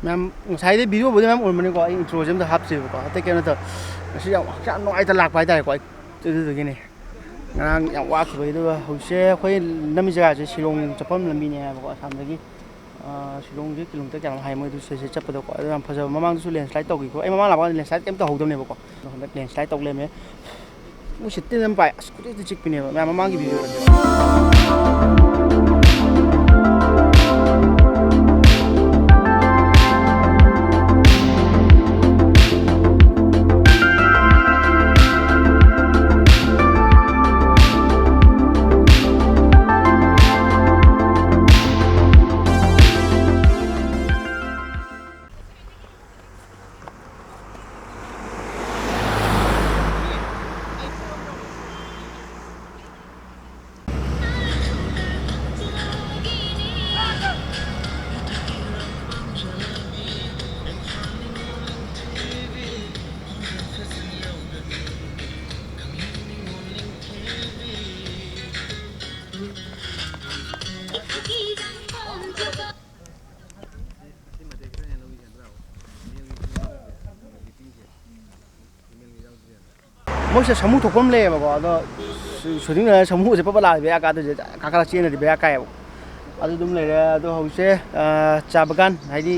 Ma'am ngसाइदे video बोदे ma'am उरमने को intro GeM the half से को अते केनो त ngasi या नोय त लाक पाइ तारे को तुदु गिने ngang ya wa khoi du hause khoi nami jaga je silong chapam lambi ne ba ko asam dagi silong je kilomita kya hai moi du se se chap da ko ram phaja mamang du landslide to gi ko ai mamang la ba landslide kem to hodom ne ba ko landslide to le me mu sitte nam pai scooty de chik pine ba mamang gi video moi se samu thokpam le ba ko ado shooting na samu se pa la be ka de ka ka chen de be ka ya adu dum le ado hause cha bagan haidi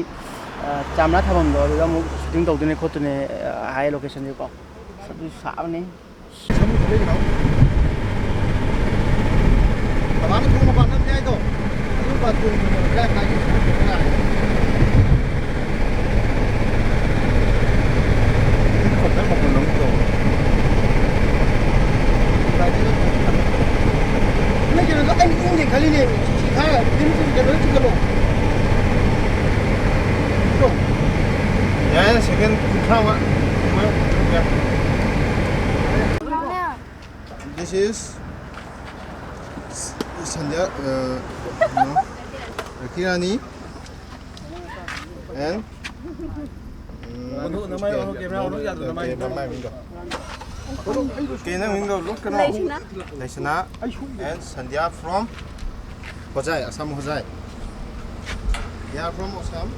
chamna thabam do ado mu shooting tawdine khotune high location ko sadu sa ne samu thole ni ba ba ni ko ba na ne do adu ba tu ka ka ni खाली नहीं हाँ दिन से जरूर चुका लो यार second उठावा this is Sandhya Kirani and Laisana and Sandhya from Hojai, Assam Hojai. They are from Assam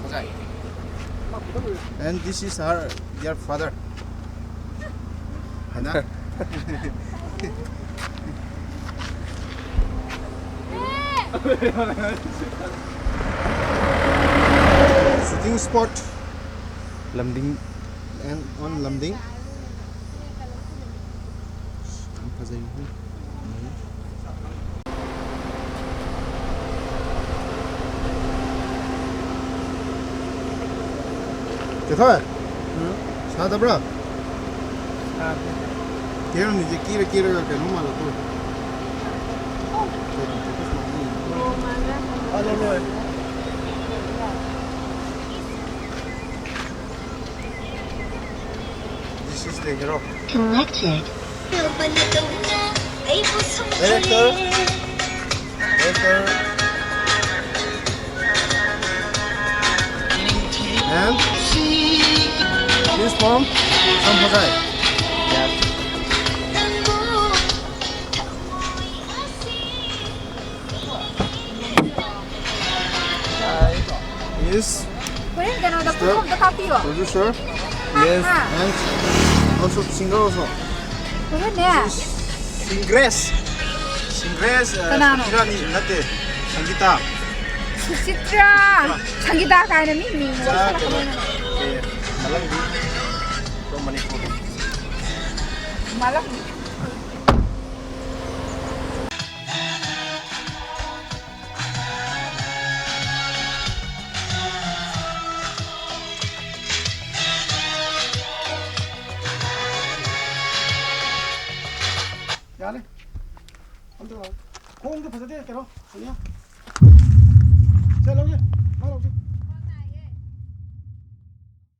Hojai. And this is her dear father. Hana. Shooting spot Lamding and on Lamding. Cái thôi sao tập ra kia nó như kia cái nó mà là tôi rồi this is the hero connected director and this from Assam Hojai. Yes. Is the producer. Yes. And also singer also. Singres. Kirani natte Sangeeta. Suchitra, Sangeeta kind of me. From Manipur. Malak. Dale. ¿Cuánto? ¿Cómo te pasaste? ¿Qué no? ¿Salía? ¿Se lo oye? ¿No lo oye?